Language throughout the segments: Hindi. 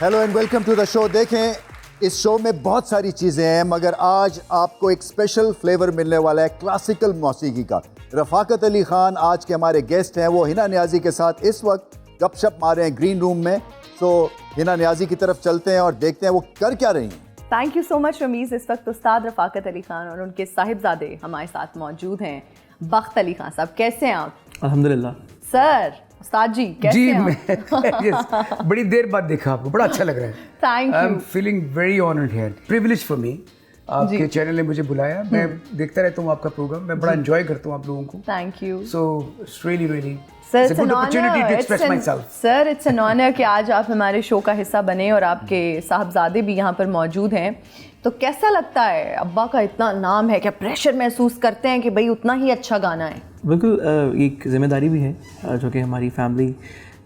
Hello and welcome to the show. देखें, इस शो में बहुत सारी चीज़ें हैं, मगर आज आपको एक स्पेशल फ्लेवर मिलने वाला है क्लासिकल मौसीकी का। रफ़ाकत अली ख़ान आज के हमारे गेस्ट हैं। वो हिना नियाज़ी के साथ इस वक्त गपशप मार रहे हैं ग्रीन रूम में। तो हिना नियाज़ी की तरफ चलते हैं और देखते हैं वो कर क्या रही हैं। Thank you so much Ramiz. इस वक्त उस्ताद रफ़ाकत अली ख़ान और उनके साहिबजादे हमारे साथ मौजूद हैं। बख्त अली ख़ान साहब, कैसे हैं आप? अल्हम्दुलिल्लाह। सर, उस्ताद जी कैसे हैं आप? yes, बड़ी देर बाद देखा आपको, बड़ा अच्छा लग रहा है। Thank I you. Am feeling very honoured here, privilege for me. आपके चैनल ने मुझे बुलाया, मैं देखता रहता हूँ आपका प्रोग्राम, मैं बड़ा एंजॉय करता हूँ आप लोगों को। Thank you so it's really sir, it's a good opportunity to express myself. Sir, it's an honour कि आज आप हमारे शो का हिस्सा बने और आपके साहबजादे भी यहाँ पर मौजूद हैं। तो कैसा लगता है, अब्बा का इतना नाम है, क्या प्रेशर महसूस करते हैं कि भाई उतना ही अच्छा गाना है? बिल्कुल, एक जिम्मेदारी भी है जो कि हमारी family,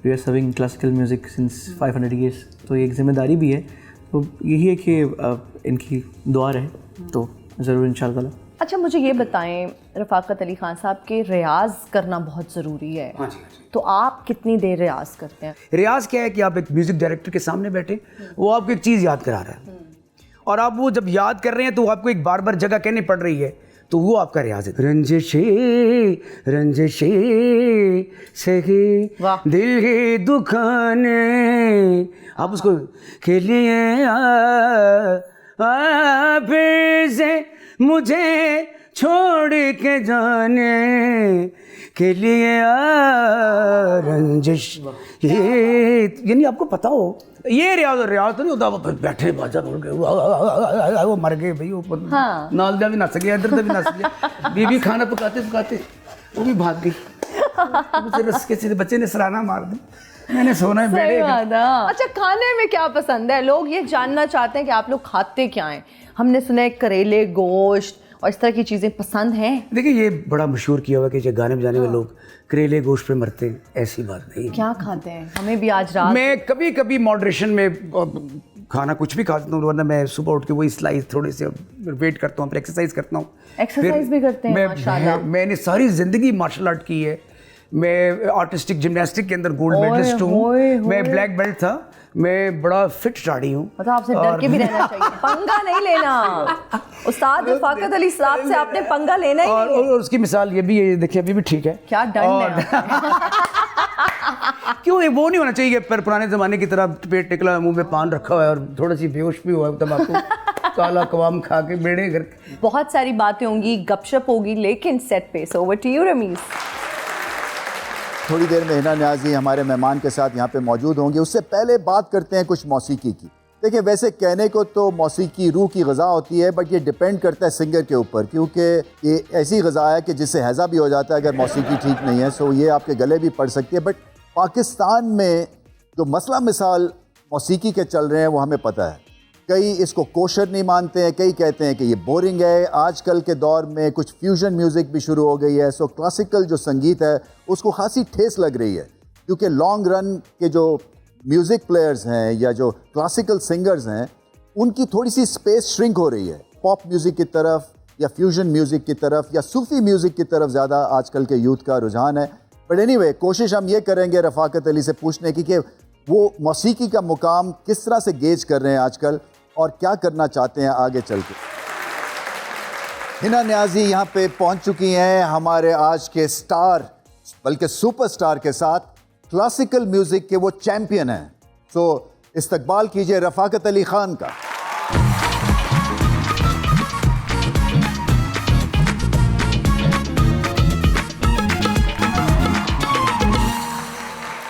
we are serving classical music since 500 years, तो ये एक जिम्मेदारी भी है। तो यही है कि इनकी दुआ रहे तो ज़रूर इंशाअल्लाह। अच्छा, मुझे ये बताएं, रफ़ाकत अली ख़ान साहब के रियाज़ करना बहुत ज़रूरी है। हाँ जी, हाँ जी। तो आप कितनी देर रियाज़ करते हैं? रियाज क्या है कि आप एक म्यूजिक डायरेक्टर के सामने बैठे, वो आपको एक चीज़ याद करा रहा है, और आप वो जब याद कर रहे हैं तो वो आपको एक बार बार जगह कहनी पड़ रही है, तो वो आपका रियाज है। रंजिशे रंजिशे सही वाह। दिल ही दुखाने, आप उसको के लिए फिर से मुझे छोड़ के जाने के लिए रंजिश, ये यानी आपको पता हो, ये रियाज तो नहीं होता। वो बैठे बाजा बोल के वो मर गए भाई, वो हाँ। नालदा भी नस गया, इधर भी नस गया, बीवी खाना पकाते पकाते वो भी भाग गई, उसे रस के सीधे बच्चे ने सराहना मार दी, मैंने सोना है सही बेड़े। बात है। अच्छा, खाने में क्या पसंद है? लोग ये जानना चाहते हैं कि आप लोग खाते क्या हैं। हमने सुना है करेले, गोश्त और इस तरह की चीज़ें पसंद हैं। देखिए, ये बड़ा मशहूर किया हुआ कि जो गाने बजाने में लोग करेले गोश्त पे मरते हैं, ऐसी बात नहीं। क्या खाते हैं? हमें भी आज रात मैं कभी कभी मॉडरेशन में खाना कुछ भी खाता हूँ, वरना मैं सुबह उठ के वही स्लाइस थोड़े से वेट करता हूँ, फिर एक्सरसाइज करता हूँ। एक्सरसाइज भी करते हैं, माशाल्लाह। मैंने सारी जिंदगी मार्शल आर्ट की है। मैं आर्टिस्टिक जिम्नास्टिक के अंदर गोल्ड मेडलिस्ट हूँ, मैं ब्लैक बेल्ट था, मैं बड़ा फिट स्टाड़ी हूँ। मतलब आपसे डर के भी रहना चाहिए, पंगा नहीं लेना। उस्ताद रफ़ाकत अली साहब से आपने पंगा लेना ही नहीं है। और उसकी मिसाल ये भी है, देखिए अभी भी ठीक है। क्या डर है? क्यों ये वो नहीं होना चाहिए पर पुराने ज़माने की तरह पेट टिकला, मुंह में पान रखा हुआ है और थोड़ा सी बेहोश भी हुआ है, तब आपको काला कवाम खा के बेड़े घर। बहुत सारी बातें होंगी, गपशप होगी, लेकिन सेट पे। So over to you Ramiz. थोड़ी देर में हिना नियाज़ी हमारे मेहमान के साथ यहाँ पे मौजूद होंगे। उससे पहले बात करते हैं कुछ मौसीकी की। देखिए, वैसे कहने को तो मौसीकी रूह की ग़िज़ा होती है, बट ये डिपेंड करता है सिंगर के ऊपर, क्योंकि ये ऐसी ग़िज़ा है कि जिससे हैज़ा भी हो जाता है अगर मौसीकी ठीक नहीं है। सो ये आपके गले भी पड़ सकती है। बट पाकिस्तान में जो मसला मिसाल मौसीकी के चल रहे हैं वो हमें पता है। कई इसको कोशर नहीं मानते हैं, कई कहते हैं कि ये बोरिंग है। आजकल के दौर में कुछ फ्यूजन म्यूज़िक भी शुरू हो गई है। सो क्लासिकल जो संगीत है उसको खासी ठेस लग रही है, क्योंकि लॉन्ग रन के जो म्यूज़िक प्लेयर्स हैं या जो क्लासिकल सिंगर्स हैं उनकी थोड़ी सी स्पेस श्रिंक हो रही है पॉप म्यूज़िक की तरफ या फ्यूजन म्यूज़िक की तरफ या सूफ़ी म्यूज़िक की तरफ। ज़्यादा आजकल के यूथ का रुझान है। बट एनीवे, कोशिश हम ये करेंगे रफ़ाकत अली से पूछने की कि वो मौसीकी का मुकाम किस तरह से गेज कर रहे हैं आजकल और क्या करना चाहते हैं आगे चल के। हिना नियाज़ी यहाँ पे पहुँच चुकी हैं हमारे आज के स्टार, बल्कि सुपरस्टार के साथ। क्लासिकल म्यूज़िक के वो चैम्पियन हैं। सो इस्तकबाल कीजिए रफ़ाकत अली ख़ान का।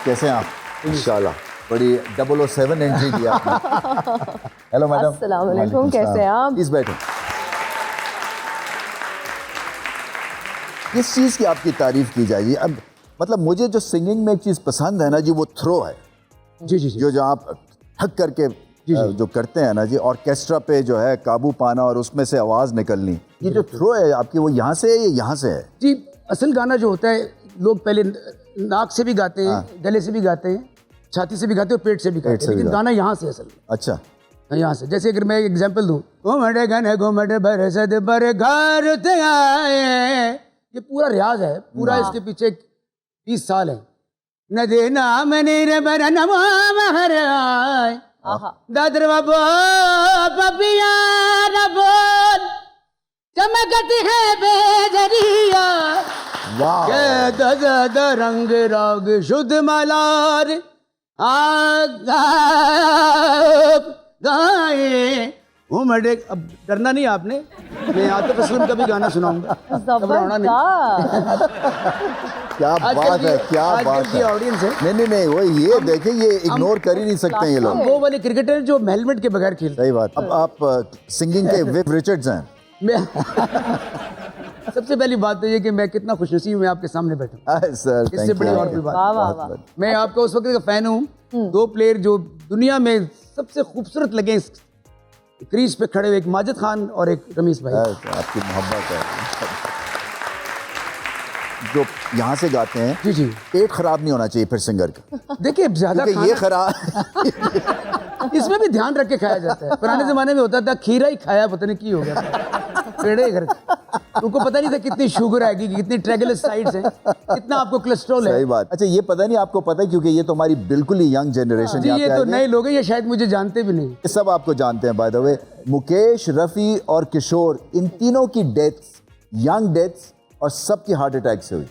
कैसे हैं आप? इंशाल्लाह। बड़ी 007 एंट्री दी आपने। Hello madam. अस्सलाम वालेकुम, कैसे हैं आप? प्लीज बैठो। किस चीज़ की आपकी तारीफ की जाएगी? अब मतलब मुझे जो सिंगिंग में एक चीज़ पसंद है ना जी, वो थ्रो है। जी जी जी। जो आप ठक करके जो करते हैं ना जी, ऑर्केस्ट्रा पे जो है काबू पाना और उसमें से आवाज़ निकलनी, ये जो थ्रो है आपकी, वो यहाँ से है या यहाँ से है? जी, असल गाना जो होता है, लोग पहले नाक से भी गाते हैं, गले से भी गाते हैं, छाती से भी गाते हैं और पेट से भी गाते हैं, लेकिन गाना यहाँ से असल में। अच्छा, यहाँ से। जैसे अगर मैं एक एग्जांपल दूँ, घुमड़ गन घुमड़ बरसद बर घर ते आए, ये पूरा रियाज है, पूरा इसके पीछे 20 साल है। न दे नाम नीर बर नवा महर आए, दादर बाबा बबिया बोल चमकती है बेजरिया वाह के दद रंग राग शुद्ध मलार गाए उमड़े। अब डरना नहीं आपने, मैं आतिफ असलम का भी गाना सुनाऊंगा, घबराना नहीं। क्या बात है, क्या बात है। ऑडियंस है नहीं वो ये देखें, ये इग्नोर कर ही नहीं सकते ये लोग। वो वाले क्रिकेटर जो हेलमेट के बगैर खेलते। सही बात। अब आप सिंगिंग के विव रिचर्ड्स हैं। मैं सबसे पहली बात तो ये कि मैं कितना खुशनसीब मैं आपके सामने बैठा हूं। सर इससे बड़ी और कोई बात। मैं आपका उस वक्त का फैन हूँ। दो प्लेयर जो दुनिया में सबसे खूबसूरत लगे क्रीज पे खड़े हुए, एक माजिद खान और एक रमीज भाई। आपकी मोहब्बत है। जो यहाँ से गाते हैं, जी जी, पेट खराब नहीं होना चाहिए फिर सिंगर का। देखिए ज्यादा ये खराब इसमें भी ध्यान रख के खाया जाता है। पुराने जमाने में होता था खीरा ही खाया, पता नहीं की हो गया पेड़े घर। उनको पता नहीं था कितनी शुगर आएगी, कितनी ट्राइग्लिसराइड्स हैं, कितना आपको कोलेस्ट्रॉल है। सही बात। अच्छा ये पता नहीं आपको पता है, क्योंकि ये तो हमारी बिल्कुल ही यंग जनरेशन जी, ये तो नए लोग हैं, ये शायद मुझे जानते भी नहीं। ये सब आपको जानते हैं by the way. Mukesh, Rafi और किशोर, इन तीनों की डेथ्स, यंग डेथ्स, और सबकी हार्ट अटैक से हुई,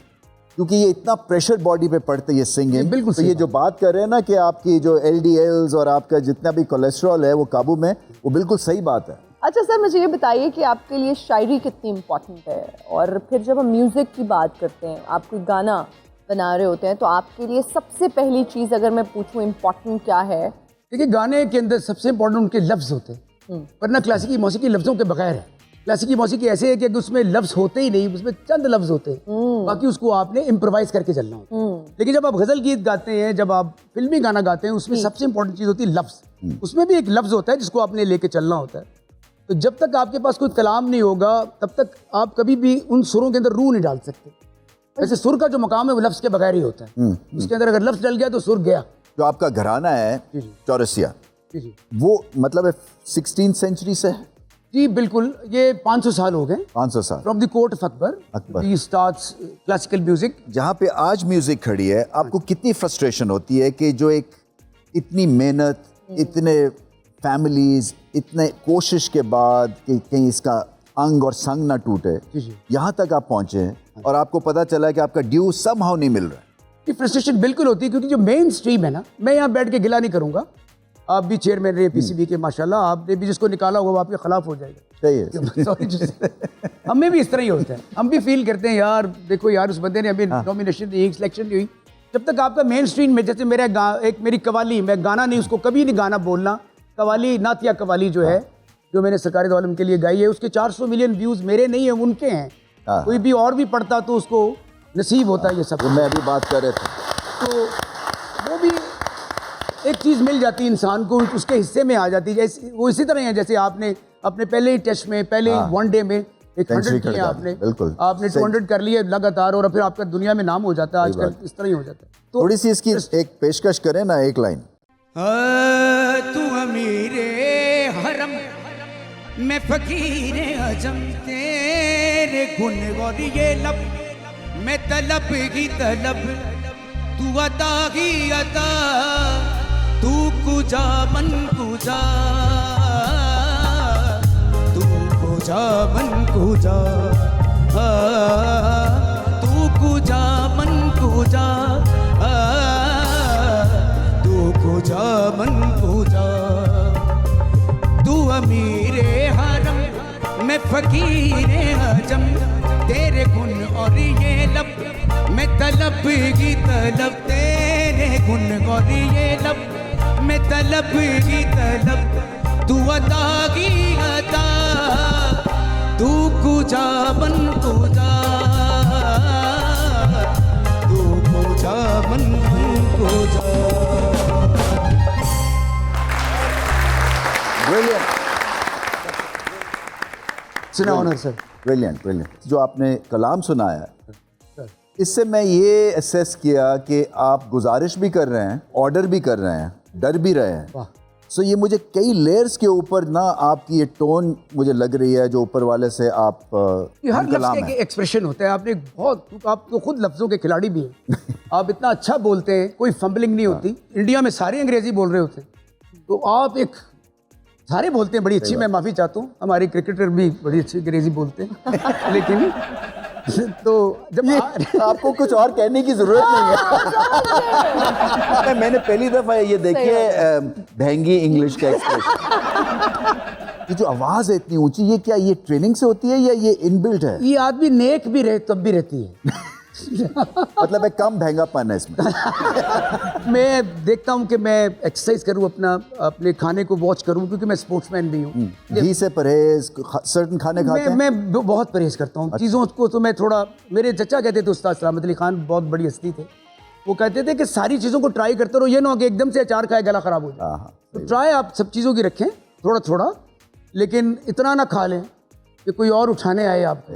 क्योंकि ये इतना प्रेशर बॉडी पे पड़ता है ये सिंगिंग। बिल्कुल। तो ये जो बात कर रहे हैं ना कि आपकी जो LDLs और आपका जितना भी कोलेस्ट्रॉल है वो काबू में, वो बिल्कुल सही बात है। अच्छा सर, मुझे ये बताइए कि आपके लिए शायरी कितनी इम्पोर्टेंट है, और फिर जब हम म्यूज़िक की बात करते हैं, आप कोई गाना बना रहे होते हैं, तो आपके लिए सबसे पहली चीज़ अगर मैं पूछूं इम्पोर्टेंट क्या है? देखिए गाने के अंदर सबसे इम्पोर्टेंट उनके लफ्ज़ होते हैं, वरना क्लासिकी मौसीकी लफ्ज़ों के बगैर है। क्लासिकी मौसीकी ऐसे है कि उसमें लफ्ज़ होते ही नहीं, उसमें चंद लफ्ज़ होते हैं, बाकी उसको आपने इम्प्रोवाइज करके चलना होता है। लेकिन जब आप गज़ल गीत गाते हैं, जब आप फिल्मी गाना गाते हैं, उसमें सबसे इम्पोर्टेंट चीज़ होती है लफ्ज़। उसमें भी एक लफ्ज़ होता है जिसको आपने लेके चलना होता है। तो जब तक आपके पास कोई कलाम नहीं होगा, तब तक आप कभी भी उन सुरों के अंदर रूह नहीं डाल सकते। वैसे सुर का जो मकाम है वो लफ्ज़ के बगैर ही होता है। उसके अंदर अगर लफ्ज़ डल गया तो सुर गया। जो आपका घराना है चौरसिया, वो मतलब 16th सेंचुरी से है? जी बिल्कुल, ये 500 साल हो गए। 500 साल। From the court of Akbar he starts classical music. जहाँ पे आज म्यूजिक खड़ी है, आपको कितनी फ्रस्ट्रेशन होती है कि जो एक इतनी मेहनत, इतने फैमिलीज, इतने कोशिश के बाद कि कहीं इसका अंग और संग ना टूटे, यहाँ तक आप पहुँचे हैं और आपको पता चला कि आपका ड्यू समहाउ नहीं मिल रहा है। ये फ्रस्ट्रेशन बिल्कुल होती है, क्योंकि जो मेन स्ट्रीम है ना, मैं यहाँ बैठ के गिला नहीं करूँगा, आप भी चेयरमैन रहे PCB के माशाल्लाह, आपने भी जिसको निकाला हुआ वो आपके खिलाफ हो जाएगा। सही है। सॉरी हमें भी इस तरह ही होता है, हम भी फील करते हैं यार, देखो यार उस बंदे ने अभी नॉमिनेशन दी, सिलेक्शन नहीं हुई। जब तक आपका मेन स्ट्रीम में, जैसे मेरा एक मेरी कवाली, मैं गाना नहीं, उसको कभी नहीं गाना बोलना, कवाली नातिया कवाली जो है, जो मैंने सरकारी दौलम के लिए गाई है, उसके 400 मिलियन व्यूज़ मेरे नहीं है, उनके हैं। कोई भी और भी पढ़ता तो उसको नसीब होता है ये सब। मैं अभी बात कर रहे थे, तो वो भी एक चीज़ मिल जाती है इंसान को, उसके हिस्से में आ जाती है। जैसे वो इसी तरह है जैसे आपने अपने पहले ही टेस्ट में, पहले ही वनडे में एक 100 किया आपने, बिल्कुल आपने 200 कर लिए लगातार, और फिर आपका दुनिया में नाम हो जाता है। आजकल इस तरह ही हो जाता है। तो थोड़ी सी इसकी एक पेशकश करें ना, एक लाइन। तू अमीरे हरम मैं फकीर अजम, तेरे गुण और ये लब मैं तलब ही तलब, तू अता ही अता, तू कुजा मन कुजा, तू कुजा मन कुजा, तू कुजा मन कुजा, तू कुजा मन कुजा। तू अमीरे हरम मैं फकीर अजम, तेरे गुण और ये लब मैं तलब की तलब, तेरे गुण और ये लब मैं तलब की तलब, तू अता की अता, तू कुजा बन कुजा, तू कुजा बन कुजा। ब्रिलियंट, सुना ऑनर सर। Brilliant, brilliant. जो आपने कलाम सुनाया, इससे मैं ये एसेस किया कि आप गुजारिश भी कर रहे हैं, ऑर्डर भी कर रहे हैं, डर भी रहे हैं। सो ये मुझे कई लेयर्स के ऊपर ना आपकी ये टोन मुझे लग रही है जो ऊपर वाले से आप हर लफ्ज़ के एक्सप्रेशन होता है। आपने बहुत, आप तो खुद लफ्ज़ों के खिलाड़ी भी हैं। आप इतना अच्छा बोलते हैं, कोई फंबलिंग नहीं होती। इंडिया में सारे अंग्रेजी बोल रहे होते हैं, तो आप एक सारे बोलते हैं बड़ी अच्छी, मैं माफ़ी चाहता हूँ, हमारे क्रिकेटर भी बड़ी अच्छी अंग्रेजी बोलते हैं लेकिन तो जब आपको कुछ और कहने की जरूरत नहीं है। मैंने पहली दफा ये देखी है भैंगी इंग्लिश का एक्सप्रेशन। ये जो आवाज है इतनी ऊंची, ये क्या ये ट्रेनिंग से होती है या ये इनबिल्ट है? ये आदमी नेक भी रहे तब भी रहती है। मतलब है कम भैंगापन है इसमें। मैं देखता हूँ कि मैं एक्सरसाइज करूँ, अपने खाने को वॉच करूँ, क्योंकि मैं स्पोर्ट्समैन भी हूँ। घी से परहेज, सर्टन खाने खाते हैं? मैं बहुत परहेज करता हूँ चीज़ों को। तो मैं थोड़ा, मेरे चचा कहते थे, उस्ताद सलामत अली खान बहुत बड़ी हस्ती थे, वो कहते थे कि सारी चीज़ों को ट्राई करते रहो, ये ना हो कि एकदम से अचार खाए गला खराब हो जाए। तो ट्राई आप सब चीज़ों की रखें थोड़ा थोड़ा, लेकिन इतना ना खा लें कि कोई और उठाने आए आपको।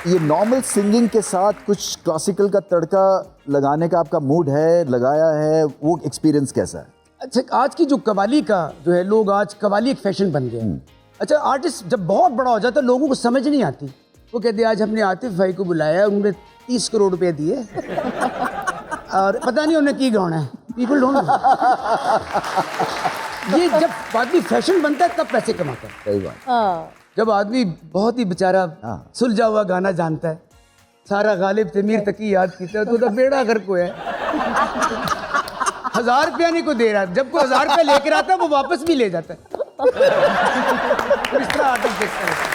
ये नॉर्मल सिंगिंग के साथ कुछ क्लासिकल का तड़का लगाने का आपका मूड है, लगाया है, वो एक्सपीरियंस कैसा है? अच्छा, आज की जो कवाली का जो है, लोग आज कवाली एक फैशन बन गया है। अच्छा, आर्टिस्ट जब बहुत बड़ा हो जाता है लोगों को समझ नहीं आती, वो कहते हैं आज हमने आतिफ भाई को बुलाया, उन्होंने 30 करोड़ रुपए दिए और पता नहीं उन्हें की गाना है। People don't. ये जब आदमी फैशन बनता है तब पैसे कमाता है। सही बात। हाँ। जब आदमी बहुत ही बेचारा सुलझा हुआ गाना जानता है, सारा गालिब थे मीर तकी याद कीता है, तो बेड़ा घर को है। 1000 रुपया नहीं को दे रहा, जब कोई 1000 रुपया लेकर आता है वो वापस भी ले जाता है। इस तरह आर्टिस्ट देखता है।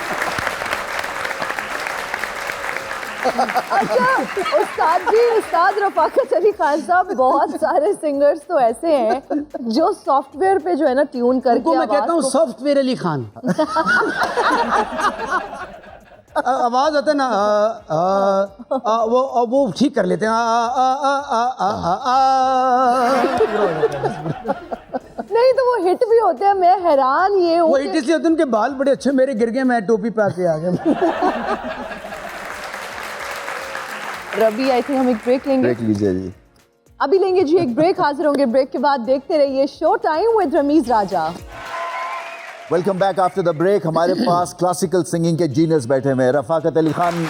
अच्छा उस्ताद जी, उस्ताद रफाकत अली खान साहब, बहुत सारे सिंगर्स तो ऐसे हैं जो सॉफ्टवेयर पे जो है ना ट्यून करके उनको मैं कहता हूँ सॉफ्टवेयर अली खान। आवाज आता है ना, वो ठीक कर लेते हैं। नहीं तो वो हिट भी होते हैं। मैं हैरान ये हूँ वो हिट इसलिए होते हैं, उनके बाल बड़े अच्छे मेरे गिर गए, मैं टोपी पे आके आ गया। रवि, आई थिंक हम एक ब्रेक लेंगे। ब्रेक लीजिए जी। अभी लेंगे जी एक ब्रेक, हाजिर होंगे ब्रेक के बाद। देखते रहिए show time with Ramiz Raja. Welcome back after the break. हमारे पास क्लासिकल सिंगिंग के जीनियस बैठे हुए हैं, रफाकत अली खान।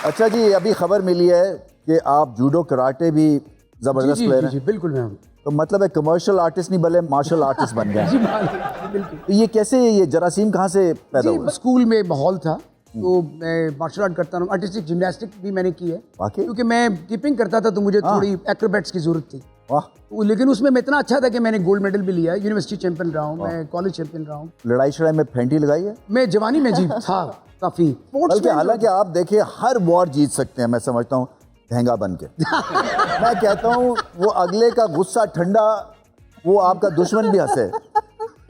अच्छा जी, अभी खबर मिली है कि आप जूडो कराटे भी जबरदस्त प्लेयर हैं। जी, बिल्कुल मैम। तो मतलब है कमर्शियल आर्टिस्ट नहीं बल्कि मार्शल आर्टिस्ट बन गए। बिल्कुल। तो ये कैसे, ये जरासीम कहाँ से पैदा हुआ? स्कूल में माहौल था, तो मैं मार्शल आर्ट करता हूँ। आर्टिस्टिक जिम्नास्टिक भी मैंने की है, वाकई? क्योंकि मैं कीपिंग करता था, तो मुझे थोड़ी एक्रोबैट्स की जरूरत थी। वाह। लेकिन उसमें मैं इतना अच्छा था कि मैंने गोल्ड मेडल भी लिया, यूनिवर्सिटी चैंपियन रहा हूँ, मैं कॉलेज चैंपियन रहा हूँ। लड़ाई शड़ाई में फेंटी लगाई है? मैं जवानी में जीत था काफी। बल्कि हालांकि आप देखिए हर वॉर जीत सकते हैं, मैं समझता हूँ महंगा बन के। मैं कहता हूँ वो अगले का गुस्सा ठंडा, वो आपका दुश्मन भी हंसे।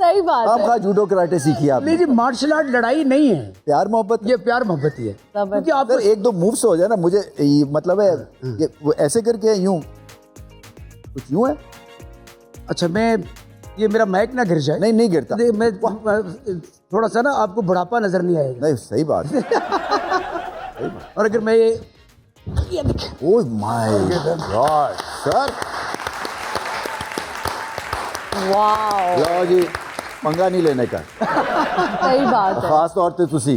सही बात आप है। कहा जूडो कराटे सीखी आपने? नहीं जी, मार्शल आर्ट लड़ाई नहीं है, प्यार मोहब्बत। ये प्यार मोहब्बत ही है। क्योंकि आप अगर एक दो मूव से हो जाए ना, मुझे मतलब है ये वो ऐसे करके यूं कुछ यूं है। अच्छा, मैं ये मेरा माइक ना गिर जाए। नहीं नहीं गिरता। मैं थोड़ा सा ना आपको बुढ़ापा नजर नहीं आएगा। नहीं सही बात है। और अगर मैं ये देखें, oh my god sir, wow, लो जी, पंगा नहीं लेने का। सही बात है। खास तौर पे तुसी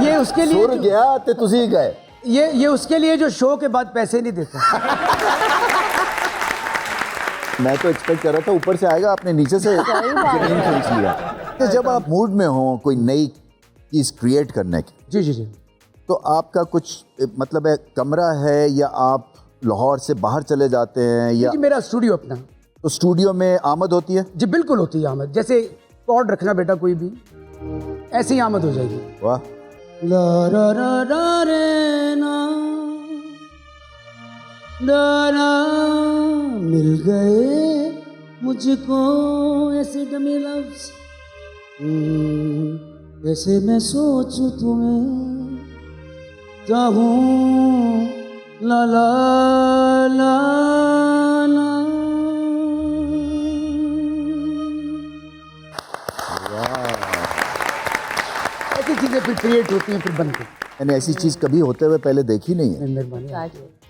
ये उसके लिए सुर गया ते तुसी गए। ये उसके लिए जो शो के बाद पैसे नहीं देता। मैं तो एक्सपेक्ट कर रहा था ऊपर से आएगा, आपने नीचे से जमीन खींच लिया। तो जब आप मूड में हो कोई नई चीज़ क्रिएट करने की, जी जी जी, तो आपका कुछ मतलब है कमरा है या आप लाहौर से बाहर चले जाते हैं या जी मेरा स्टूडियो अपना। तो स्टूडियो में आमद होती है? जी बिल्कुल होती है आमद। जैसे कॉर्ड रखना बेटा कोई भी, ऐसे ही आमद हो जाएगी। वाह। ला रा रा रा रे ना रा मिल गए मुझको ऐसे डमी लफ्ज़, ऐसे मैं सोचूं तुम्हें चाहूं, ला ला ला ला। ऐसी चीजें फिर क्रिएट होती हैं, फिर बनती हैं। यानी ऐसी चीज़ कभी होते हुए पहले देखी नहीं है। मेहरबानी।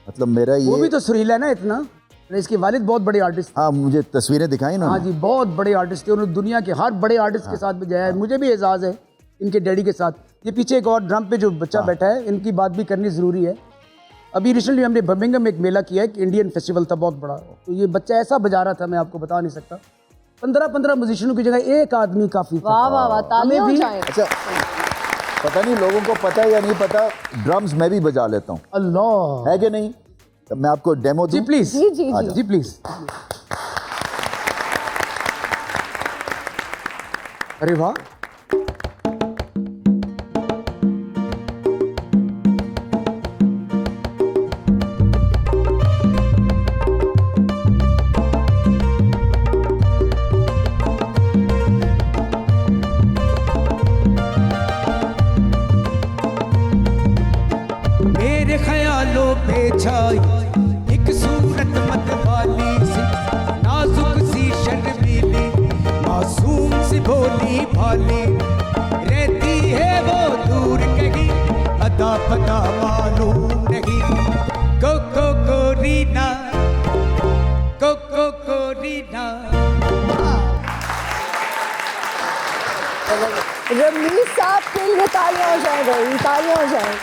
मतलब मेरा वो भी ये तो सुरीला है ना इतना। इसके वालिद बहुत बड़े आर्टिस्ट। हाँ, मुझे तस्वीरें दिखाई ना। हाँ जी, बहुत बड़े आर्टिस्ट थे। उन्होंने दुनिया के हर बड़े आर्टिस्ट के साथ भी गया है। मुझे भी एजाज़ है इनके डैडी के साथ। ये पीछे एक और ड्रम पे जो बच्चा बैठा है, इनकी बात भी करनी ज़रूरी है। अभी रिसेंटली हमने बर्मिंघम में एक मेला किया है, एक इंडियन फेस्टिवल था बहुत बड़ा, तो ये बच्चा ऐसा बजा रहा था, मैं आपको बता नहीं सकता, 15-15 म्यूजिशियनों की जगह एक आदमी काफी था। वाह वाह वाह, तालियां हो जाएं। अच्छा, पता नहीं लोगों को पता है या नहीं पता, ड्रम्स मैं भी बजा लेता हूँ, अल्लाह, है कि नहीं? तो मैं आपको डेमो जी दूं? प्लीज, जी जी जी। जी प्लीज। अरे वाह, मेरे ख्यालों पे छाई एक सूरत मत वाली सी, नाजुक सी शर्मीली मासूम सी भोली भाली, रहती है वो दूर कहीं अता पता मालूम नहीं, को रीना, को रीना। रमीज साहब के लिए तालियां हो जाएं भाई, तालियां हो जाएं।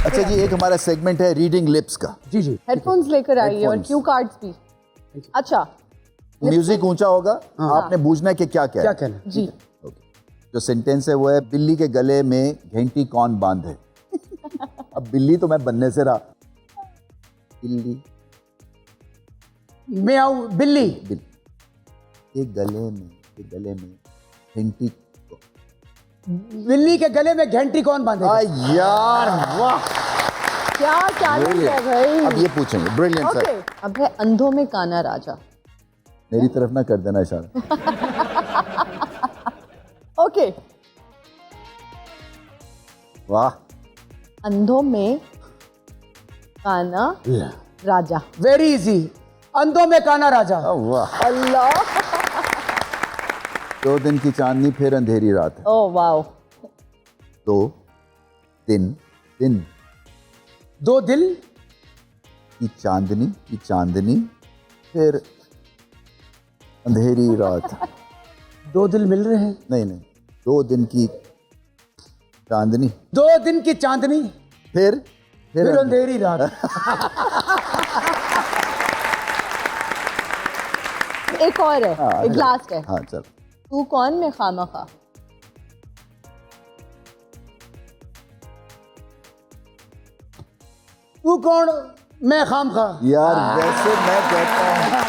अच्छा जी, एक हमारा सेगमेंट है रीडिंग लिप्स का। जी जी, हेडफोन्स लेकर आइए और Headphones। क्यू कार्ड्स भी। अच्छा म्यूजिक ऊंचा होगा, आपने बूझना है कि क्या क्या क्या है। कहना है? जी, जो सेंटेंस है वो है, बिल्ली के गले में घंटी कौन बांधे। अब बिल्ली तो मैं बनने से रहा, बिल्ली मैं आऊं बिल्ली, के गले में घंटी। बिल्ली के गले में घंटी कौन बांधेगा? यार वाह, क्या टैलेंट है भाई। अब ये पूछेंगे, ब्रिलियंट ओके, सर। अब है अंधों में काना राजा। मेरी तरफ ना कर देना इशारा। ओके, वाह, अंधों में काना राजा। वेरी इजी, अंधों में काना राजा। वाह। अल्लाह, 2 दिन की चांदनी फिर अंधेरी रात है। Oh wow. 2 दिन 2 दिल की चांदनी फिर अंधेरी रात। 2 दिल मिल रहे हैं, नहीं 2 दिन की चांदनी 2 दिन की चांदनी फिर फिर अंधेरी रात। एक और है, हाँ, एक लास्ट है। हाँ चल। तू कौन मैं खामखा। तू कौन मैं खामखा। यार वैसे मैं कहता हूँ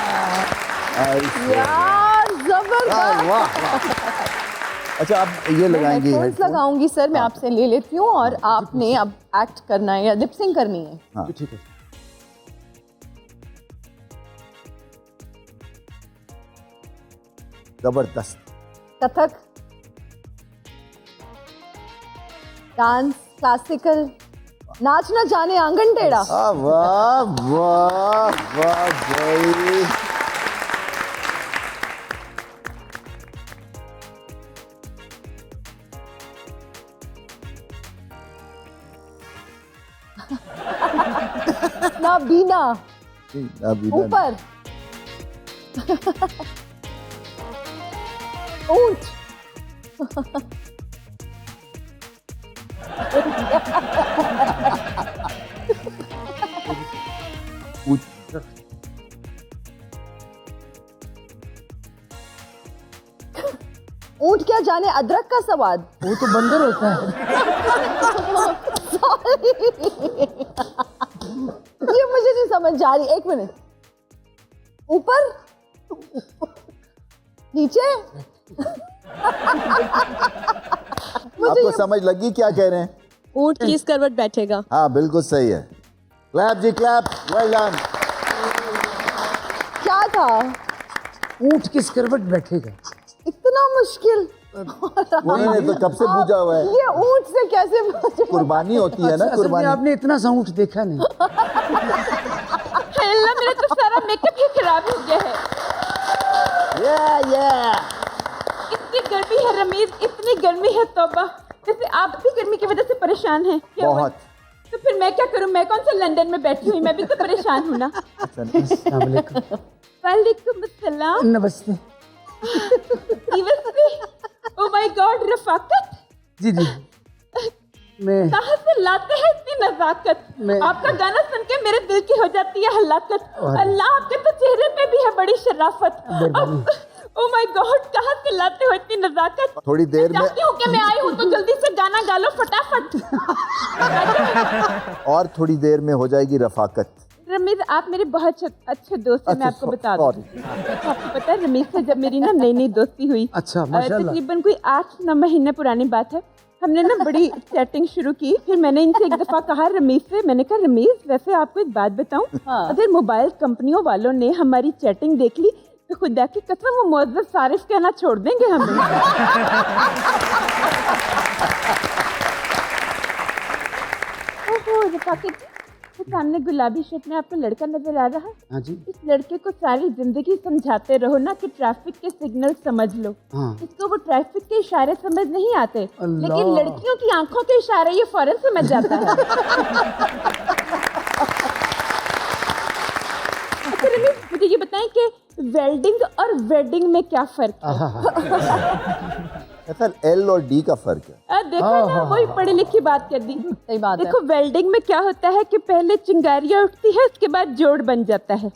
यार जबरदस्त। वाह। अच्छा, अब ये लगाएंगे हेडफोन्स हेडफोन। लगाऊंगी सर, मैं आपसे ले लेती हूँ और आपने अब एक्ट करना है या लिपसिंग करनी है। हाँ ठीक है, जबरदस्त। कथक, डांस, क्लासिकल, नाच ना जाने आंगन टेढ़ा। वाह वाह वाह भाई। ना बीना अभी ऊपर, ऊंट, ऊंट क्या जाने अदरक का स्वाद। वो तो बंदर होता है। ये मुझे नहीं समझ जा रही, एक मिनट। ऊपर, नीचे। आपको समझ लगी क्या कह रहे हैं? ऊंट किस करवट बैठेगा। हाँ बिल्कुल सही है। क्लैप जी क्लैप, वेल डन। क्या था? ऊंट किस करवट बैठेगा? इतना मुश्किल। वही तो कब से पूछा हुआ है। ये ऊंट से कैसे बचे? कुर्बानी होती है ना, असल में कुर्बानी। आपने इतना सा ऊंट देखा नहीं। अल्लाह, मेरा तो सारा मेकअप ही खराब हो गया है। इतनी गर्मी है रमीज, इतनी गर्मी है तौबा। जैसे आप भी गर्मी की वजह से परेशान हैं क्या हुआ? बहुत। तो फिर मैं क्या करूं? मैं कौन सा लंदन में बैठी हुई, मैं भी तो परेशान हूं ना। अस्सलाम वालेकुम। वालेकुम अस्सलाम। नमस्ते। Seriously? Oh my god, Rafaqat. जी जी। मैं कहाँ से लाते हैं इतनी नजाकत? आपका गाना सुन के मेरे दिल की हो जाती है हलाकत। अल्लाह, आपके तो चेहरे पे भी है बड़ी शराफत। ओ माय गॉड, कहाँ से लाते हो इतनी नजाकत? थोड़ी देर में चाहती हूँ कि मैं आई हूँ तो जल्दी से गाना गा लो फटाफट। और थोड़ी देर में हो जाएगी रफाकत। रमीज, आप मेरे बहुत अच्छे दोस्त हैं, मैं आपको बता दूं। आपको पता है रमीज से जब मेरी ना नई दोस्ती हुई, अच्छा, माशाल्लाह। तकरीबन कोई 8-9 महीने पुरानी बात है, हमने ना बड़ी चैटिंग शुरू की। फिर मैंने इनसे एक दफा कहा रमीज से, मैंने कहा रमीज वैसे आपको एक बात बताऊं, अगर मोबाइल कंपनियों वालों ने हमारी चैटिंग देख ली तो खुदा की कसम वो मुअज़्ज़ज़ सारिफ कहना छोड़ देंगे हमें। ओहो रफाकत जी, तो सामने गुलाबी शर्ट में आपको लड़का नजर आ रहा है। हाँ जी। इस लड़के को सारी जिंदगी समझाते रहो ना कि ट्रैफिक के सिग्नल समझ लो। हाँ। इसको वो ट्रैफिक के इशारे समझ नहीं आते, अल्लाह। लेकिन लड़कियों की आंखों के इशारे ये फौरन समझ जाता है। अच्छा रमीज, मुझे ये बताएं कि वेल्डिंग और वेडिंग में क्या फर्क है? सर एल और डी का फर्क है। देखो ना, वही पढ़ी लिखी बात कर दी। सही बात है। देखो वेल्डिंग में क्या होता है कि पहले चिंगारियां उठती है, उसके बाद जोड़ बन जाता है।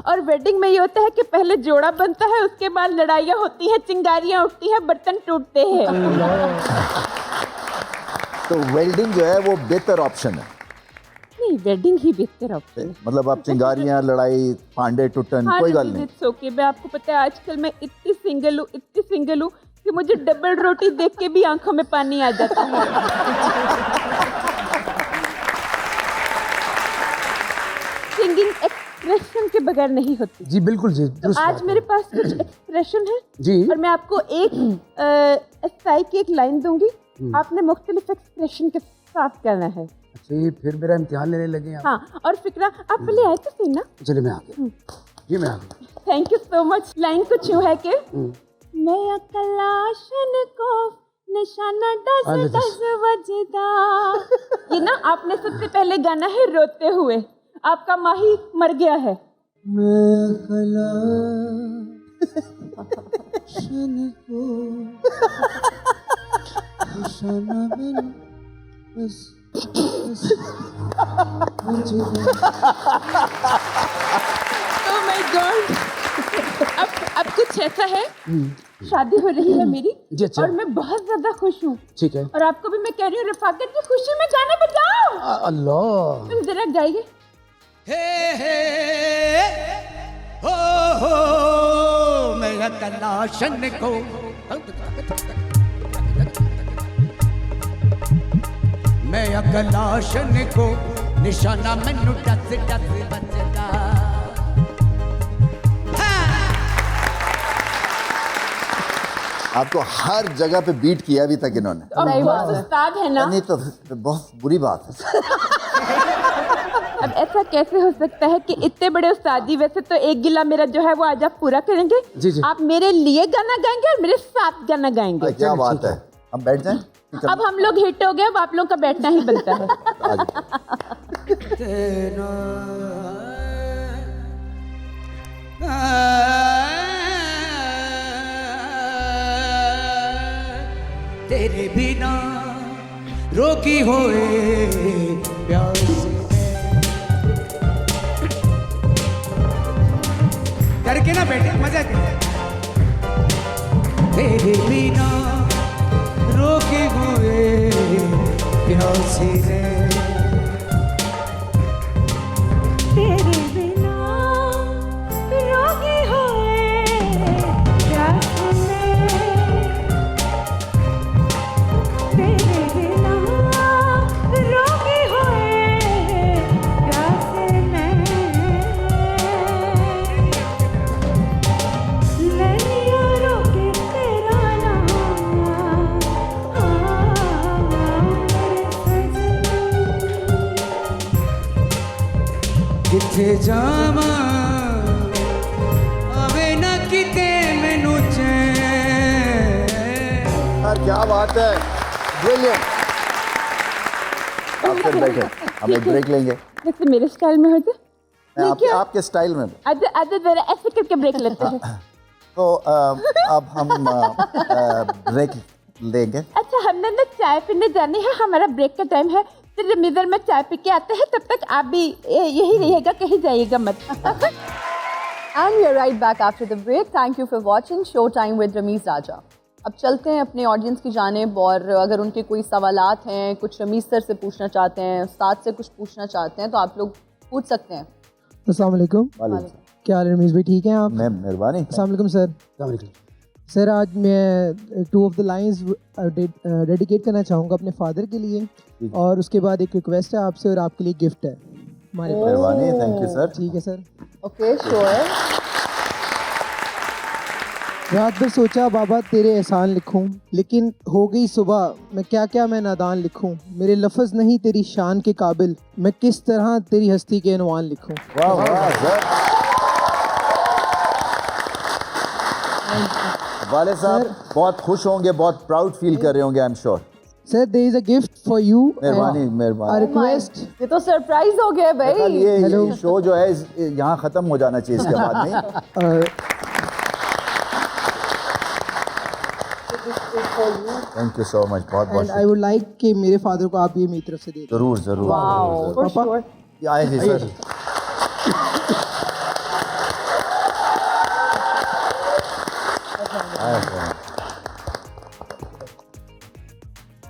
और वेडिंग में ये होता है कि पहले जोड़ा बनता है, उसके बाद लड़ाइयाँ होती हैं, चिंगारियां उठती हैं, बर्तन टूटते हैं। तो वेल्डिंग जो है वो बेहतर ऑप्शन है। नहीं, वेडिंग ही बेहतर ऑप्शन है। मतलब आप चिंगारियां, लड़ाई, पांडे टुटन, कोई गल नहीं। It's okay. मैं आपको पता है आजकल मैं इतनी सिंगल हूँ कि मुझे डबल रोटी देख के भी आंखों में पानी आ जाता है। सिंगिंग एक्सप्रेशन के बगैर नहीं होती। जी बिल्कुल जी। तो आज मेरे पास कुछ एक्सप्रेशन है जी। और मैं आपको एक स्टाइल की एक लाइन दूंगी, आपने मुख्तलिफ एक्सप्रेशन के साथ करना है। अच्छा, ये फिर मेरा इम्तिहान लेने लगे आप। हाँ, और फिक्रा आप पहले आए तो सही ना। चलिए मैं आ गया। जी मैं आ गया। Thank you so much. Line कुछ यूँ है कि मैं कलाशन को निशाना दस बजदा। ये ना आपने सबसे पहले गाना है रोते हुए, आपका माही मर गया है। मैं कलाशन को निशाना मैंने बस Oh my God! अब कुछ ऐसा है, शादी हो रही है मेरी जी, अच्छा। और मैं बहुत ज्यादा खुश हूँ। ठीक है। और आपको भी मैं कह रही हूँ रफाकत की खुशी में गाना बजाओ। अल्लाह। तुम जरा गाइए। हो मैं कलाशन को मैं कलाशन को निशाना मैनू डस बचदा। आपको हर जगह पे बीट किया भी तक इन्होंने। और बहुत उस्ताद है ना। नहीं तो बहुत बुरी बात है। अब ऐसा कैसे हो सकता है कि इतने बड़े उस्ताद जी, वैसे तो एक गिला मेरा जो है वो आज आप पूरा करेंगे। जी जी। आप मेरे लिए गाना गाएंगे और मेरे साथ गाना गाएंगे। क्या बात है, हम बैठ जाएं? अब हम लोग हिट हो गए, अब आप लोग का बैठना ही बनता है। तेरे बिना रोकी होए प्यास करके ना बैठे, मजा कर। तेरे बिना रोके हुए प्यासे रे, तेरे बिना रोके हुए प्यासे, तेरे बिना रोके हुए प्यासे में लैया रोके तेरा नाम किथे जावा आवे ना किते मैनू चैन। यार क्या बात है, ब्रिलियंट। आप फिर बैठे, हम एक ब्रेक लेंगे। वैसे मेरे स्टाइल में हो जाए, आपके स्टाइल में। आधा जरा ऐसे करके ब्रेक लेते हैं। तो अब हम ब्रेक लेंगे। अच्छा हमने ना चाय पीने जानी है, हमारा ब्रेक का टाइम है, फिर रमीज और मैं चाय पी के आते हैं, तब तक आप भी यही रहिएगा, कहीं जाइएगा मत। And we are right back after the break. Thank you for watching Showtime with Ramiz राजा। अब चलते हैं अपने ऑडियंस की जानिब, और अगर उनके कोई सवालात हैं, कुछ रमीज़ सर से पूछना चाहते हैं, उस्ताद से कुछ पूछना चाहते हैं, तो आप लोग पूछ सकते हैं। अस्सलाम वालेकुम। क्या हाल है रमीज़ भाई, ठीक हैं आप? मैं मेहरबानी। अस्सलाम वालेकुम सर। सर आज मैं 2 ऑफ द लाइंस डेडिकेट करना चाहूँगा अपने फादर के लिए, और उसके बाद एक रिक्वेस्ट है आपसे और आपके लिए गिफ्ट है हमारे पास। मेहरबानी, थैंक यू सर। ठीक है सर। Okay sure. रात भर सोचा बाबा तेरे एहसान लिखूं, लेकिन हो गई सुबह, मैं क्या क्या मैं नादान लिखूं, मेरे लफ्ज़ नहीं तेरी शान के काबिल, मैं किस तरह तेरी हस्ती के अनवान लिखूं। वाह वाह सर। वाले साहब बहुत खुश होंगे, बहुत प्राउड फील कर रहे होंगे, I am sure. Sir there is a gift for you. मेहरबानी अ मेहरबानी। रिक्वेस्ट। ये तो सरप्राइज हो गया भाई। ये शो जो है यहाँ खत्म हो जाना चाहिए इसके बाद नहीं। थैंक यू सो मच, बहुत बहुत एंड आई वुड लाइक कि मेरे फादर को आप ये मेरी तरफ से दे दो। जरूर जरूर। Wow for sure. ये आए जी सर।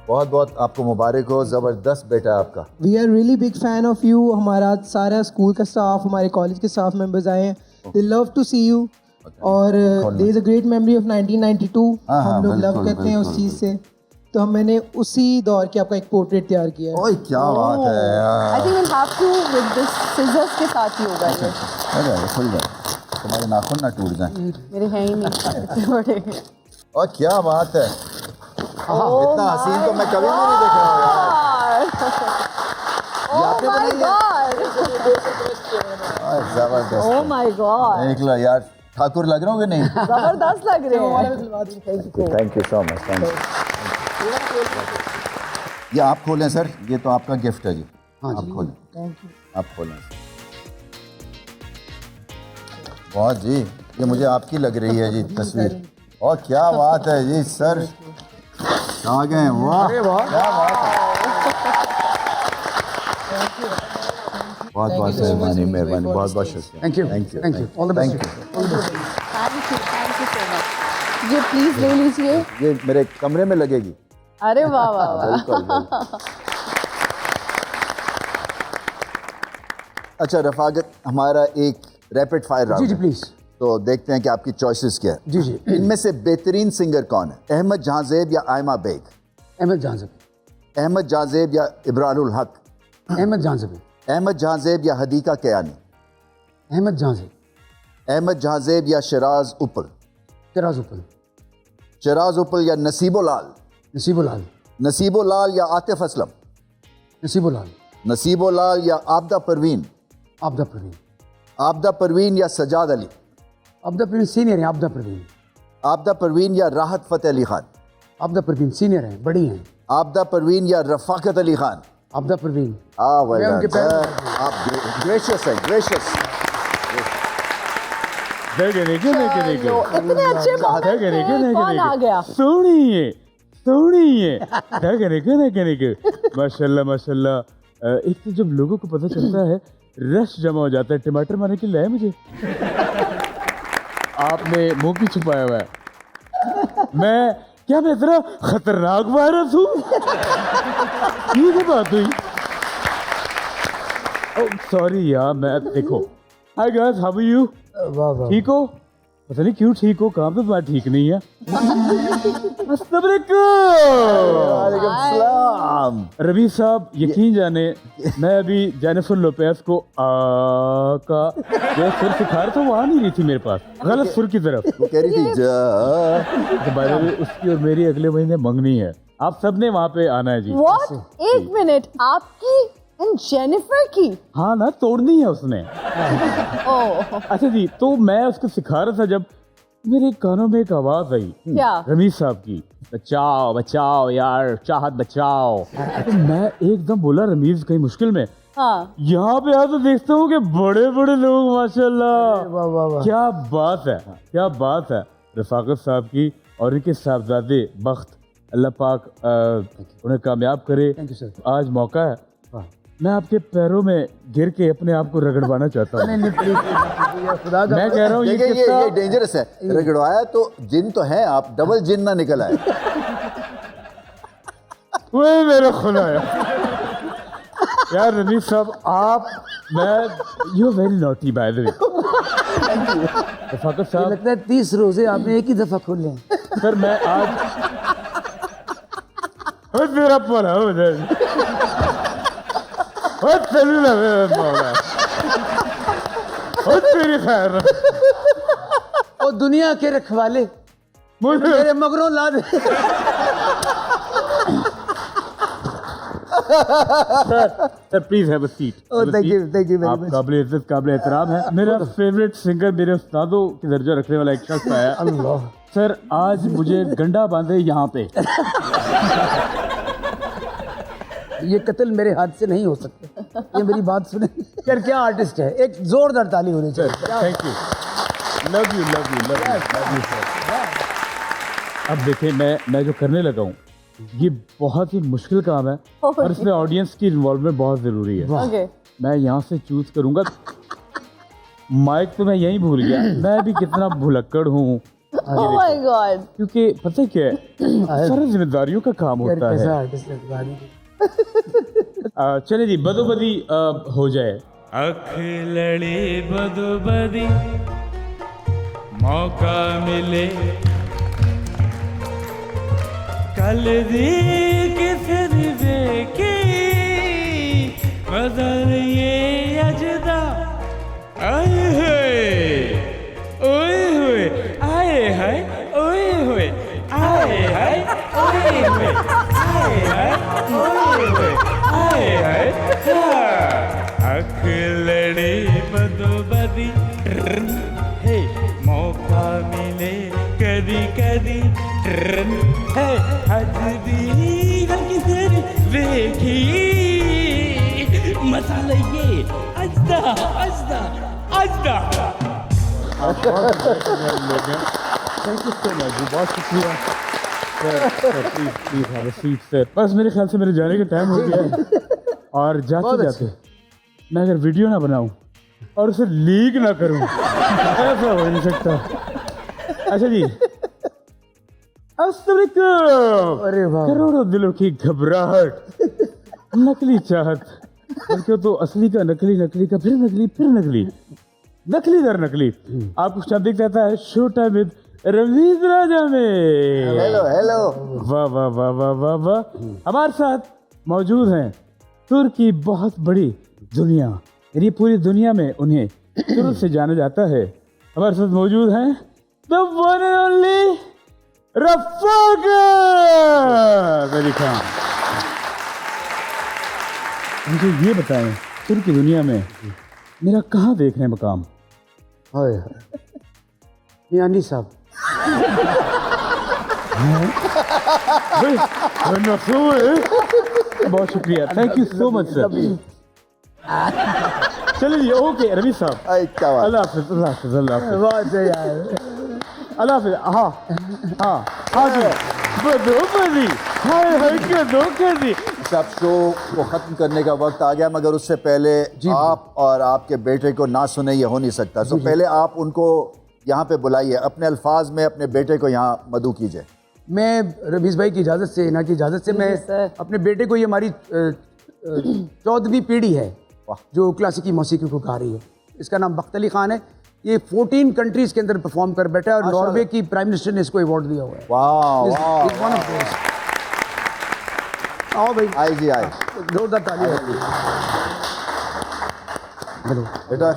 बहुत बहुत आपको मुबारक हो, ज़बरदस्त बेटा है आपका। We are really big fan of you. हमारा सारा स्कूल का स्टाफ, हमारे कॉलेज के स्टाफ मेंबर्स आए हैं, they love to see you. और there is a great memory of 1992। हम लोग लव करते हैं उस चीज़ से, तो हम मैंने उसी दौर के आपका एक पोर्ट्रेट तैयार किया है। ओए क्या बात है यार। I think will have to with this scissors के साथ ही होगा ये। अरे खुल जाए, तुम्हारे नाखून ना टूट जाए। मेरे हैं ही नहीं बड़े। और क्या बात है, इतना हसीन तो मैं कभी भी नहीं देखा यार। ओह माय गॉड, जबरदस्त। ओह माय गॉड, निकला यार, ठाकुर लग रहा हूँ कि नहीं? जबरदस्त लग रहे हैं। Thank you so much, thank you. ये आप खोलें सर, ये तो आपका गिफ्ट है जी। आप खोलें, आप खोलें। बहुत जी, ये मुझे आपकी लग रही है जी तस्वीर। और क्या बात है जी सर, आ गए, वाह क्या बात है। बहुत बहुत मेहरबानी मेहरबानी, बहुत बहुत शुक्रिया। Thank you, thank you, thank you, all the best. Thank you so much. ये प्लीज ले लीजिए। ये मेरे कमरे में लगेगी। अरे वाह वाह वाह। बिल्कुल, बिल्कुल। अच्छा रफाकत, हमारा एक रैपिड फायर राउंड जी जी है। प्लीज। तो देखते हैं कि आपकी चॉइसेस क्या है। जी जी। इनमें से बेहतरीन सिंगर कौन है? अहमद जहांजेब या आयमा बेग? अहमद जहांजेब। अहमद जहांजेब या इब्रारुल हक? अहमद जहांजेब। अहमद जहांजेब या हदीका कयानी? अहमद जहांजेब। अहमद जहांजेब या शराज उपल? शराज उपल। शराज उपल या नसीबोलाल? नसीबुलाल। नसीबोलाल या आतिफ असलम? नसीबुलाल। नसीबोलाल या आबदा परवीन? आबदा परवीन। आबदा परवीन या सजाद अली? आबदा परवीन सीनियर हैं। आबदा परवीन। आबदा परवीन या राहत फ़तेह अली खान? आबदा परवीन सीनियर हैं, बड़ी हैं। आबदा परवीन या रफ़ाकत अली खान? आबदा परवीन। well मैं उनके done, पैर- sir. आप ग्रेशियस है, ग्रेशियस। चलो, इतने अच्छे मोमेंट में कौन आ गया? माशाल्लाह माशाल्लाह। एक तो जब लोगों को पता चलता है, रश जमा हो जाता है। टमाटर मारने के लिए लाए मुझे? आपने मुंह की छुपाया हुआ है। मैं इतना खतरनाक वायरस हूँ? ये क्या बात हुई? सॉरी यार, मैं देखो। Hi guys, how are you? ठीक हो? पता नहीं क्यों ठीक हो, काम तो तुम्हारा ठीक नहीं है। अस्सलाम वालेकुम। सलाम। रवि साहब, यकीन जाने मैं अभी जेनिफर लोपेज को का जो सुर सिखा रहा था, वो आ नहीं रही थी मेरे पास, गलत सुर की तरफ। वो कह रही थी तो बाय द वे, उसकी और मेरी अगले महीने मंगनी है। आप सबने वहाँ पे आना है जी। व्हाट? एक मिनट, आपकी एंड जेनिफर की? हाँ ना, तोड़नी है उसने। ओह अच्छा जी, तो मैं उसको सिखा रहा था, जब मेरे कानों में एक आवाज आई क्या? रमीज साहब की, बचाओ बचाओ यार, चाहत बचाओ। तो मैं एकदम बोला, रमीज कहीं मुश्किल में? हाँ। यहाँ पे आ तो देखता हूँ कि बड़े बड़े लोग, माशाल्लाह। क्या बात है, क्या बात है। रफाकत साहब की और इनके साहबजादे बख्त अल्लाह पाक उन्हें कामयाब करे। Thank you sir. आज मौका है, मैं आपके पैरों में गिर के अपने आप को रगड़वाना चाहता हूँ। खुदा का मैं कह रहा हूँ देखिए ये ये डेंजरस है, रगड़वाया तो जिन तो है, आप डबल जिन ना निकल आए। वो मेरा खुलाया यार रमीज साहब, आप मैं you very naughty by the way. Rafaqat साहब, लगता है 30 रोजे आपने एक ही दफा खोले हैं। सर मैं आज ओ तेरा भला हो जाए, ओ तेरी ना मौला, ओ तेरी खैर, ओ दुनिया के रखवाले मुझे मेरे मगरों ला दे। Sir please have a seat. Thank you very आप मच। काबिल इज्जत काबिल एहतराम है। मेरा फेवरेट सिंगर, मेरे उस्तादों की दर्जा रखने वाला एक शख्स आया। अल्लाह सर आज मुझे गंडा बांधे यहाँ पे। ये कत्ल मेरे हाथ से नहीं हो सकते, ये मेरी बात सुने। यार क्या आर्टिस्ट है, एक जोरदार ताली होनी चाहिए। Thank you, love you love you love you sir. अब देखें मैं जो करने लगा हूँ ये बहुत ही मुश्किल काम है और इसमें ऑडियंस की इन्वॉल्वमेंट बहुत ज़रूरी है। ओके मैं यहाँ से चूज करूँगा। माइक तो मैं यहीं भूल गया, मैं भी कितना भुलक्कड़ हूँ। ओह माय गॉड, क्योंकि पता है क्या है, सारी जिम्मेदारियों का काम होता है। आर्टिस्ट है। चले जी, बदोबदी हो जाए। अख लड़े बदोबदी मौका मिले, कल दी किस देखी बदल ये अजदा। आए हुए आए हाय, ओए हुए आए हाय, ओए हुए आए हाय, ओए हुए आए हाय। अख लड़े बदोबदी हे मौका मिले कदी कदी है, हजदी किसरी देखी मसाला ये अजदा अजदा अजदा। थैंक यू सो मच, बहुत शुक्रिया sir. Please please have a seat sir. बस मेरे ख्याल से मेरे जाने का टाइम हो गया है और जाते जाते मैं अगर वीडियो ना बनाऊं और उसे लीक ना करूं, ऐसा हो नहीं सकता। अच्छा जी, अस्सलाम वालेकुम। अरे वाह, करोड़ों दिलों की घबराहट, नकली चाहत, बल्कि तो असली का नकली, नकली का फिर नकली, फिर नकली, नकली दर नकली। आपको शाब्दिक कहता है शो टाइम विद रमीज राजा में। Hello hello. वाह वाह वाह वाह वाह वाह। हमारे साथ मौजूद हैं तुर की बहुत बड़ी दुनिया, यानी पूरी दुनिया में उन्हें तुर से जाना जाता है। हमारे साथ मौजूद हैं the one and only Rafaqat Ali Khan. मुझे ये बताएं, तुर की दुनिया में मेरा कहाँ देख रहे हैं मकाम? हाय यानी साहब, बहुत शुक्रिया, thank you so much sir. चलिए जी, ओके रवि साहब, आई क्या बात। अल्लाह हाफिज, अल्लाह हाफिज, अल्लाह हाफिज, बहुत सही यार। अल्लाह हाफिज। हाँ हाँ हाँ जी, बदोबदी, हाय हाय कदोकदी। सब शो को ख़त्म करने का वक्त आ गया, मगर उससे पहले आप और आपके बेटे को ना सुने ये हो नहीं सकता। तो पहले आप उनको यहाँ पे बुलाइए, अपने अल्फाज में अपने बेटे को यहाँ मदऊ कीजिए। मैं रमीज भाई की इजाज़त से, इना की इजाज़त से, मैं अपने बेटे को, ये हमारी 14वीं पीढ़ी है जो क्लासिकी मौसीकी को गा रही है। इसका नाम बख्त अली खान है। ये 14 कंट्रीज़ के अंदर परफॉर्म कर बैठा है और नॉर्वे की प्राइम मिनिस्टर ने इसको अवार्ड दिया हुआ है। वाह He's वाह। one of those। आओ भाई, आई जी आई। जोरदार ताली हो। बेटा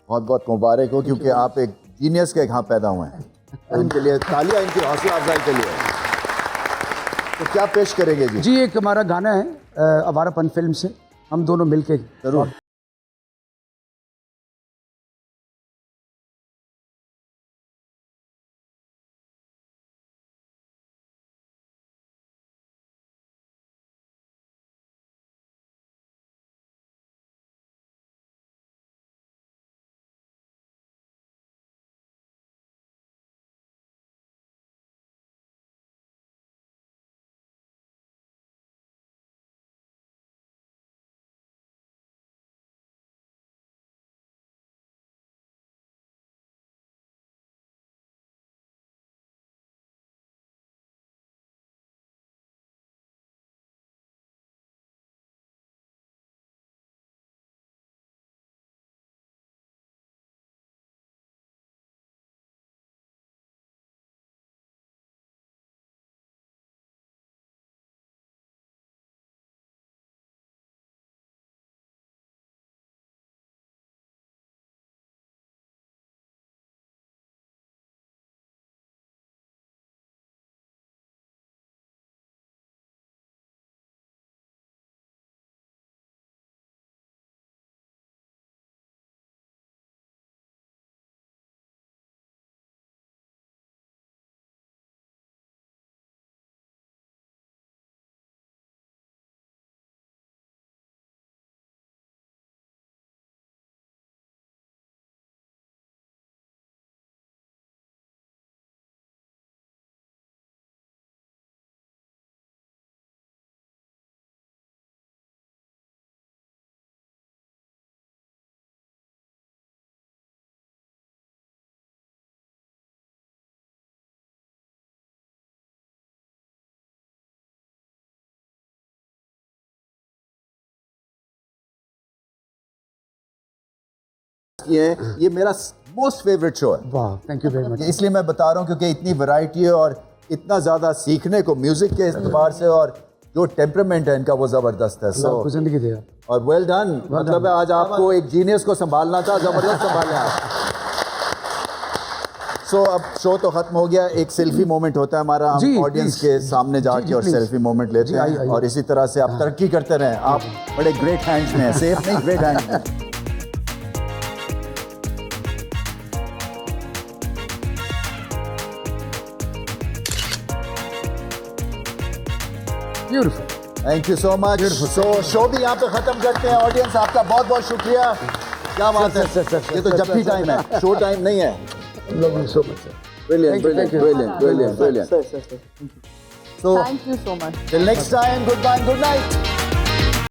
बहुत बहुत मुबारक हो, क्योंकि आप एक जीनियस के यहाँ पैदा हुए हैं। तो इनके लिए तालियां, इनकी हौसला अफजाई के लिए। तो क्या पेश करेंगे जी? जी एक हमारा गाना है अवारापन फिल्म से, हम दोनों मिलके जरूर। किए हैं, ये मेरा मोस्ट फेवरेट शो है। वाह, थैंक यू वेरी मच। इसलिए मैं बता रहा हूँ क्योंकि इतनी वैरायटी है और इतना ज़्यादा सीखने को म्यूज़िक के एतबार से, और जो टेम्परामेंट है इनका वो ज़बरदस्त है। आपको जिंदगी दे। और वेल डन, मतलब है आज आपको एक जीनियस को संभालना था, ज़बरदस्त संभाला। सो अब शो तो खत्म हो गया, एक सेल्फी मोमेंट होता है हमारा, हम ऑडियंस के सामने जाके और सेल्फी मोमेंट लेते हैं, और इसी तरह से आप तरक्की करते रहें। आप बड़े ग्रेट हैंड्स में हैं, सेफ नहीं, ग्रेट हैंड्स में। Beautiful, thank you so much. So show भी यहाँ पे खत्म करते हैं। ऑडियंस आपका बहुत बहुत शुक्रिया। क्या बात है, ये तो जब भी टाइम है, शो टाइम नहीं है। Love you so much. Brilliant, brilliant, brilliant, brilliant, brilliant. So, Thank you so much. till next time, goodbye and good night.